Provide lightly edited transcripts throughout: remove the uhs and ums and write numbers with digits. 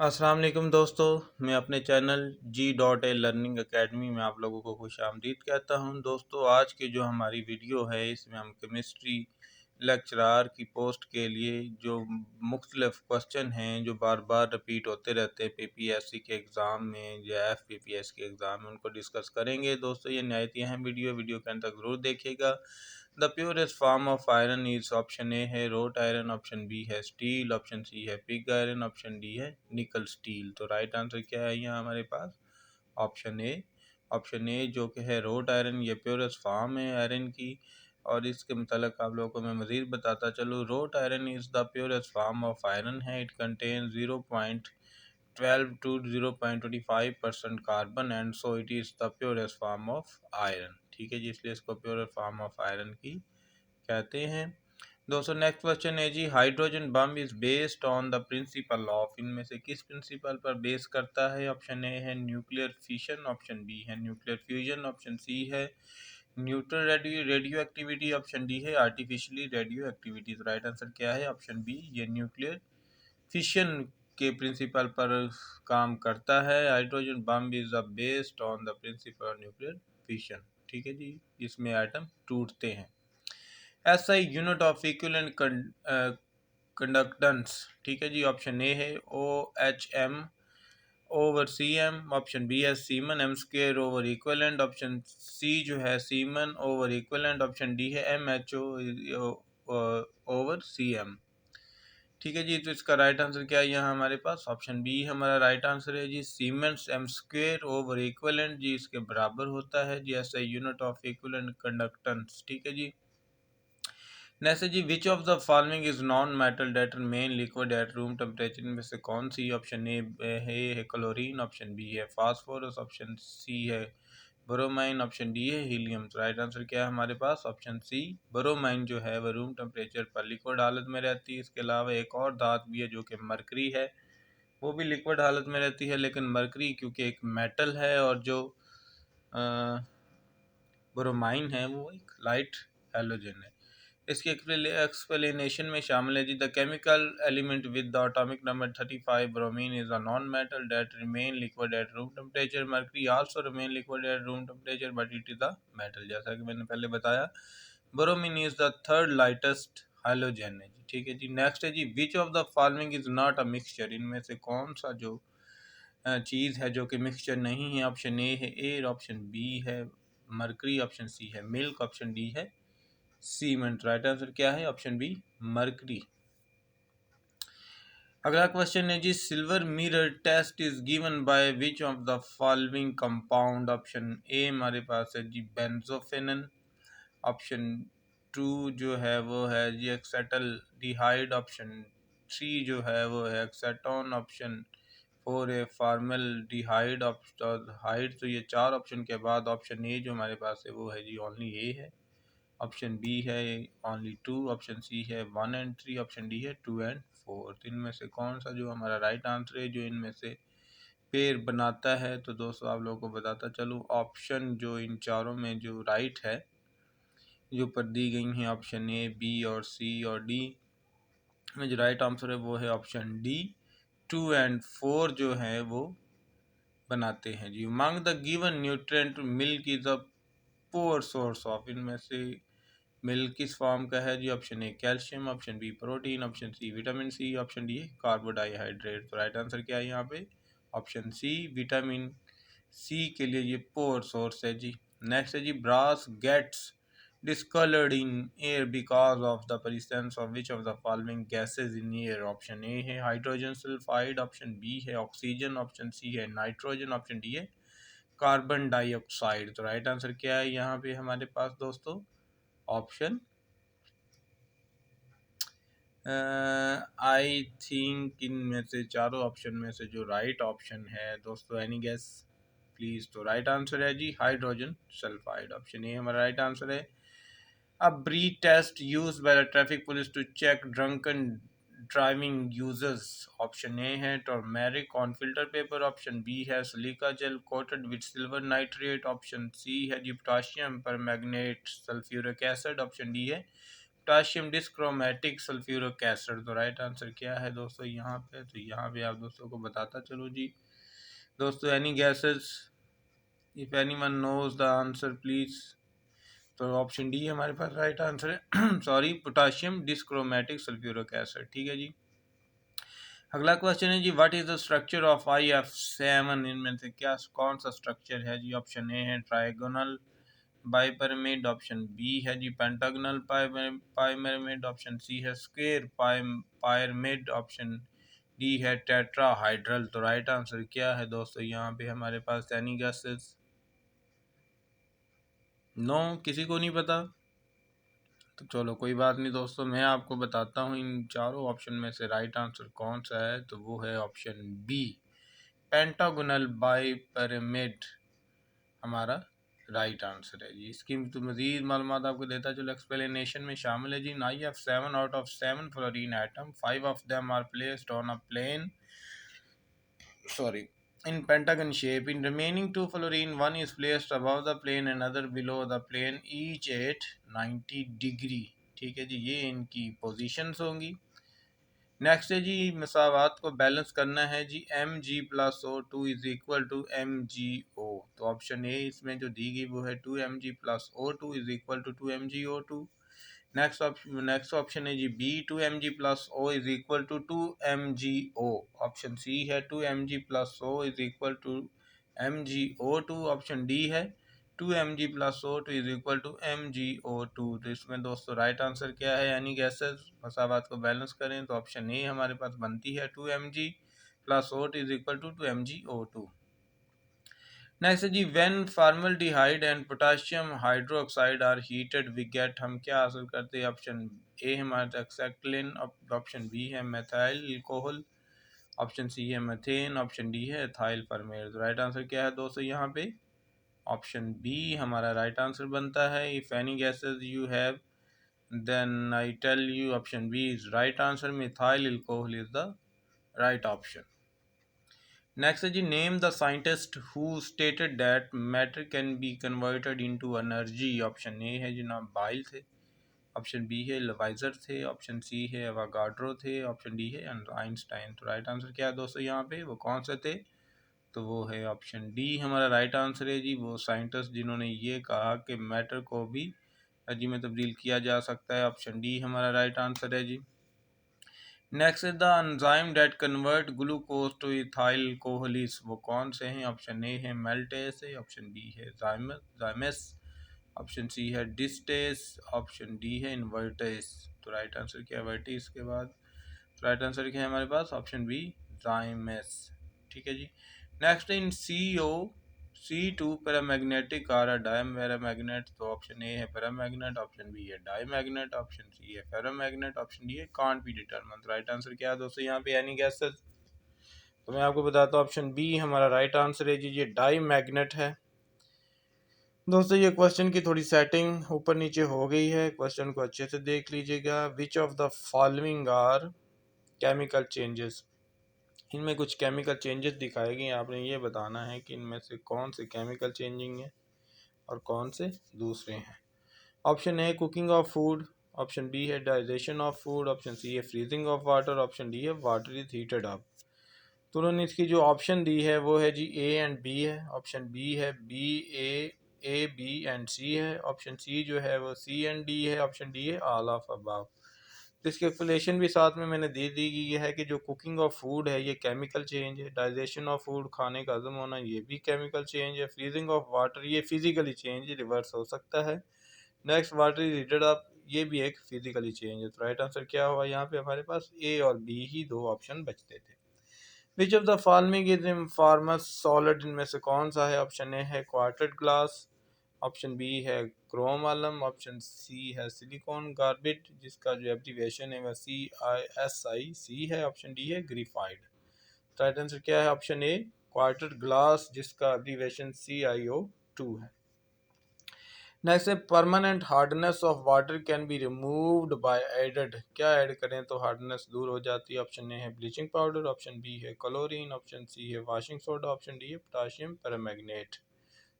अस्सलाम वालेकुम दोस्तों, मैं अपने चैनल G.A लर्निंग एकेडमी में आप लोगों को खुशामदीद कहता हूं। दोस्तों, आज की जो हमारी वीडियो है इसमें हम केमिस्ट्री लेक्चरार की पोस्ट के लिए जो मुख्तलिफ क्वेश्चन हैं जो बार बार रिपीट होते रहते हैं PPSC के एग्ज़ाम में या FPPS के एग्ज़ाम में, उनको डिस्कस करेंगे। दोस्तों, ये नहायत ही अहम वीडियो के अंत तक ज़रूर देखिएगा। The purest form of iron is option A है रोट आयरन, ऑप्शन बी है स्टील, ऑप्शन सी है पिग आयरन, ऑप्शन डी है निकल स्टील। तो राइट आंसर क्या है यहाँ हमारे पास? Option A. ऑप्शन ए जो कि है रोट आयरन, ये प्योरेस्ट फॉर्म है आयरन की। और इसके मतलब आप लोगों को मैं मज़ीद बताता चलूँ, wrought iron is the purest form of iron है। It contain 0.12 to 0.25% carbon and so it is the purest form of iron. ठीक है जी, इसलिए इसको प्योर फॉर्म ऑफ आयरन की कहते हैं। दोस्तों, नेक्स्ट क्वेश्चन है जी, hydrogen bomb is based on the principle of, इनमें से किस प्रिंसिपल पर बेस करता है? ऑप्शन ए है न्यूक्लियर फिशन, ऑप्शन बी है न्यूक्लियर फ्यूजन, ऑप्शन सी है neutral radio activity, option D है आर्टिफिशियली रेडियो एक्टिविटी। तो राइट आंसर क्या है? ऑप्शन बी, ये न्यूक्लियर फिशन के प्रिंसिपल पर काम करता है। Hydrogen bomb is based on the principle of nuclear fission. ठीक है जी, इसमें एटम टूटते हैं। ऐसा यूनिट ऑफ इक्विवेलेंट कंडक्टेंस। ठीक है जी, ऑप्शन ए है OHM over CM, option B है siemens M square over equivalent, option C जो है siemens over equivalent, option D है MHO ओवर CM। ठीक है जी, तो इसका राइट आंसर क्या है यहाँ हमारे पास? ऑप्शन बी हमारा राइट आंसर है जी, siemens M square over equivalent जी इसके बराबर होता है जी, ऐसा यूनिट ऑफ इक्विवेलेंट कंडक्टेंस। ठीक है जी। नेक्स्ट जी, which of the following is non metal that main liquid at room temperature, में से कौन सी? ऑप्शन ए है क्लोरीन, ऑप्शन बी है फास्फोरस, ऑप्शन सी है ब्रोमाइन, ऑप्शन डी है हीलियम। तो राइट आंसर क्या है हमारे पास? ऑप्शन सी, ब्रोमाइन जो है वह रूम टेम्परेचर पर लिक्विड हालत में रहती है। इसके अलावा एक और धात भी है जो कि मरकरी है, वो भी लिक्विड हालत में रहती है, लेकिन मरकरी क्योंकि एक मेटल है और जो ब्रोमाइन है वो एक लाइट हेलोजन है। इसकी एक्सप्लेनेशन में शामिल है जी, the chemical element with the atomic number 35 bromine is a non metal that remain liquid at room temperature. Mercury also remain liquid at room temperature but it is the metal. जैसा कि मैंने पहले बताया, bromine is the third lightest halogen है जी। ठीक है जी। नेक्स्ट है जी, which of the following is not a mixture, इनमें से कौन सा जो चीज़ है जो कि मिक्सचर नहीं है? ऑप्शन ए है एयर, ऑप्शन बी है मरकरी, ऑप्शन सी है मिल्क, ऑप्शन डी है सीमेंट। राइट आंसर क्या है? Option B, mercury. अगला क्वेश्चन है जी, silver mirror test is given by which of the following compound. Option A हमारे पास है जी बेंजोफेनन, ऑप्शन टू जो है वो है जी एक्सेटल डिहाइड, ऑप्शन थ्री जो है वो है एक्सेटोन, ऑप्शन फोर है फार्मल डिहाइड हाइड। तो ये चार ऑप्शन के बाद ऑप्शन ए जो हमारे पास है वो है जी ओनली ए है, ऑप्शन बी है ओनली टू, ऑप्शन सी है one and three, option D है टू एंड फोर। तो इनमें से कौन सा जो हमारा राइट आंसर है जो इनमें से पेयर बनाता है? तो दोस्तों आप लोगों को बताता चलूँ, ऑप्शन जो इन चारों में जो राइट है जो पर दी गई हैं, ऑप्शन ए, बी और सी और डी में जो राइट आंसर है वो है option D, two and four जो है वो बनाते हैं जी। Among the given nutrient milk is a poor source of, इनमें से मिल्क किस फॉर्म का है जी? Option A calcium, option B protein, option C vitamin C, option D carbohydrate. तो राइट आंसर क्या है यहाँ पे? ऑप्शन सी, विटामिन सी के लिए ये पोअर सोर्स है जी। नेक्स्ट है जी, brass gets discolored in air because of the presence of which of the following gases in air। Option A है हाइड्रोजन सल्फाइड, ऑप्शन बी है ऑक्सीजन, ऑप्शन सी है नाइट्रोजन, ऑप्शन डी है carbon dioxide. तो right answer क्या है यहाँ पे हमारे पास दोस्तों? ऑप्शन आई थिंक इनमें से चारों ऑप्शन में से जो राइट ऑप्शन है दोस्तों, एनी गेस प्लीज। तो राइट आंसर है जी हाइड्रोजन सल्फाइड, ऑप्शन ए हमारा राइट आंसर है। अब breath test use by the traffic police to check drunken driving users. Option A है turmeric on filter paper, option B है silica gel coated with silver nitrate, option C है जी potassium permanganate sulphuric acid, option D है potassium dichromate sulphuric acid. तो right answer क्या है दोस्तों यहाँ पे? तो यहाँ पे आप दोस्तों को बताता चलो जी दोस्तों, any guesses, if anyone knows the answer please. तो ऑप्शन डी हमारे पास राइट आंसर है sorry, potassium dichromate sulphuric acid. ठीक है जी। अगला क्वेश्चन है जी, what is the structure of IF7? इनमें से क्या कौन सा स्ट्रक्चर है जी? ऑप्शन ए है ट्राइगोनल बाइपिरामिड, ऑप्शन बी है जी पेंटागोनल पाइरामिड, ऑप्शन सी है स्क्वायर पाइरामिड, ऑप्शन डी है टेट्राहाइड्रल। तो राइट आंसर क्या है दोस्तों यहाँ पे हमारे पास? Any guesses? नो, किसी को नहीं पता? तो चलो कोई बात नहीं दोस्तों, मैं आपको बताता हूँ इन चारों ऑप्शन में से राइट आंसर कौन सा है। तो वो है ऑप्शन बी, पेंटागोनल बाइपिरामिड हमारा राइट आंसर है जी। इसकी तो मज़ीद मालूमात आपको देता चलो, एक्सप्लेनेशन में शामिल है जी। IF7 out of 7 fluorine atom, 5 of them are placed on a plane in pentagon shape. In remaining two fluorine, one is placed above the plane and another below the plane, each at 90 degree. ठीक है जी, ये इनकी positions होंगी। Next है जी, मसावात को balance करना है जी। Mg+O2 is equal to MgO। तो ऑप्शन ए इसमें जो दी गई वो है 2Mg+O2 is equal to 2MgO2। Next option है जी B, 2Mg+O is equal to 2MgO। Option C है 2Mg+O is equal to MgO2। Option D है 2Mg+O2 is equal to MgO2। तो इसमें दोस्तों राइट आंसर क्या है? यानी गैसेस मसावात को बैलेंस करें तो ऑप्शन ए हमारे पास बनती है 2Mg+O2 is equal to 2MgO2। Next जी, when formaldehyde and potassium hydroxide are heated we get, हम क्या हासिल करते हैं? ऑप्शन ए हमारा एक्सेक्टिलिन, ऑप्शन बी है मेथाइल अल्कोहल, ऑप्शन सी है मेथेन, ऑप्शन डी है एथाइल परमेट। तो राइट आंसर क्या है दोस्तों यहाँ पे? ऑप्शन बी हमारा राइट आंसर बनता है। If any guesses you have then I tell you option B is right answer, methyl alcohol is the right option. Next है जी, name the scientist who stated that matter can be converted into energy. Option A है जनाब bile थे, option B है लवाइजर थे, option C है Avogadro थे, option D है आइंस्टाइन। तो राइट आंसर क्या है दोस्तों यहाँ पे? वो कौन से थे? तो वो है ऑप्शन डी हमारा राइट आंसर है जी। वो साइंटिस्ट जिन्होंने ये कहा कि मैटर को भी एनर्जी में तब्दील किया जा सकता है, ऑप्शन डी हमारा राइट आंसर है जी। Next is the enzyme that convert glucose to ethyl कोहलिस। वो कौन से हैं? ऑप्शन ए है मेल्टेस है, ऑप्शन बी है जाइमस, ऑप्शन सी है डिस्टेस, ऑप्शन डी है इन्वर्टेस। तो राइट आंसर क्या है वर्टिस के बाद? तो राइट आंसर क्या है हमारे पास? Option B जाइमस। ठीक है जी। नेक्स्ट इन CO2 पैरामैग्नेटिक और डायपैरामैग्नेट। तो ऑप्शन ए है पैरामैग्नेट, ऑप्शन बी है डायमैग्नेट, ऑप्शन सी है फेरोमैग्नेट, ऑप्शन डी है can't be determined. Right answer क्या है दोस्तों यहाँ पे? Any gases? तो मैं आपको बताता हूँ ऑप्शन बी हमारा राइट आंसर है जी, ये डायमैग्नेट है। दोस्तों ये क्वेश्चन की थोड़ी सेटिंग ऊपर नीचे हो गई है, क्वेश्चन को अच्छे से देख लीजिएगा। Which of the following are chemical changes? इनमें कुछ केमिकल चेंजेस दिखाए गए हैं, आपने ये बताना है कि इनमें से कौन से केमिकल चेंजिंग है और कौन से दूसरे हैं। Option A cooking of food, option B है digestion of food, option C है freezing of water, option D है वाटर इज हीटेड अप। तो उन्होंने इसकी जो ऑप्शन दी है वो है जी ए एंड बी है। ऑप्शन बी है ए बी एंड सी है, ऑप्शन सी जो है वो सी एंड डी है, ऑप्शन डी है ऑल ऑफ अबव। तो इसकी एक्सप्लेनेशन भी साथ में मैंने दे दी गई है कि जो कुकिंग ऑफ फूड है ये केमिकल चेंज है, डाइजेशन ऑफ फूड खाने का हजम होना ये भी केमिकल चेंज है, फ्रीजिंग ऑफ वाटर ये फिजिकली चेंज रिवर्स हो सकता है, next water is heated up ये भी एक फिजिकली चेंज है। तो राइट आंसर क्या हुआ यहाँ पे? हमारे पास ए और बी ही दो ऑप्शन बचते थे। Which of the following is amorphous solid? इनमें से कौन सा है? ऑप्शन ए है क्वार्टेड ग्लास, ऑप्शन बी है क्रोम आलम, ऑप्शन सी है सिलिकॉन कार्बेट जिसका जो एब्रीविएशन है वह CISIC है, ऑप्शन डी है ग्रीफाइड। राइट आंसर क्या है? ऑप्शन ए क्वार्टेड ग्लास जिसका एब्रीविएशन CiO2 है। नेक्स्ट है permanent hardness of water can be removed by added, क्या ऐड करें तो हार्डनेस दूर हो जाती है? ऑप्शन ए है ब्लीचिंग पाउडर, ऑप्शन बी है क्लोरीन, ऑप्शन सी है वाशिंग सोडा, ऑप्शन डी है पोटाशियम परमैंगनेट।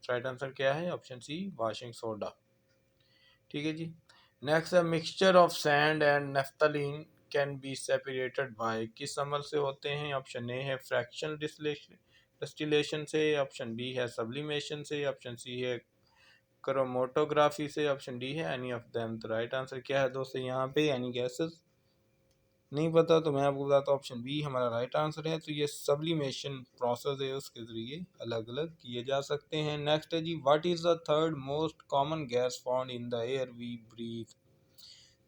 राइट आंसर क्या है? Option C washing soda. ठीक है जी। नेक्स्ट है mixture of sand and naphthalene can be separated by, किस अमल से होते हैं? ऑप्शन ए है फ्रैक्शन डिस्टिलेशन से, ऑप्शन बी है सब्लिमेशन से, ऑप्शन सी है क्रोमेटोग्राफी से, ऑप्शन डी है एनी ऑफ देम। तो राइट आंसर क्या है दोस्तों यहाँ पे? Any gases? नहीं पता तो मैं आपको बताता हूँ, ऑप्शन बी हमारा राइट आंसर है। तो ये सब्लिमेशन प्रोसेस है, उसके ज़रिए अलग अलग किए जा सकते हैं। नेक्स्ट है जी, what is the third most common gas found in the air we breathe?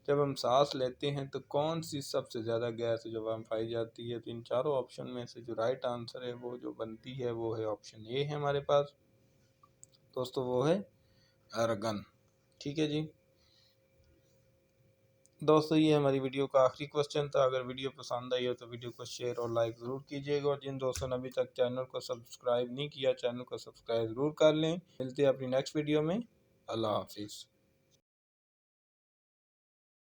जब हम सांस लेते हैं तो कौन सी सबसे ज़्यादा गैस जब हम पाई जाती है? तो इन चारों ऑप्शन में से जो राइट आंसर है वो जो बनती है वो है ऑप्शन ए है हमारे पास दोस्तों, वो है आर्गन। ठीक है जी दोस्तों, ये हमारी वीडियो का आखिरी क्वेश्चन था। अगर वीडियो पसंद आई हो तो वीडियो को शेयर और लाइक ज़रूर कीजिएगा, और जिन दोस्तों ने अभी तक चैनल को सब्सक्राइब नहीं किया, चैनल को सब्सक्राइब ज़रूर कर लें। मिलते हैं अपनी नेक्स्ट वीडियो में। अल्लाह हाफिज़।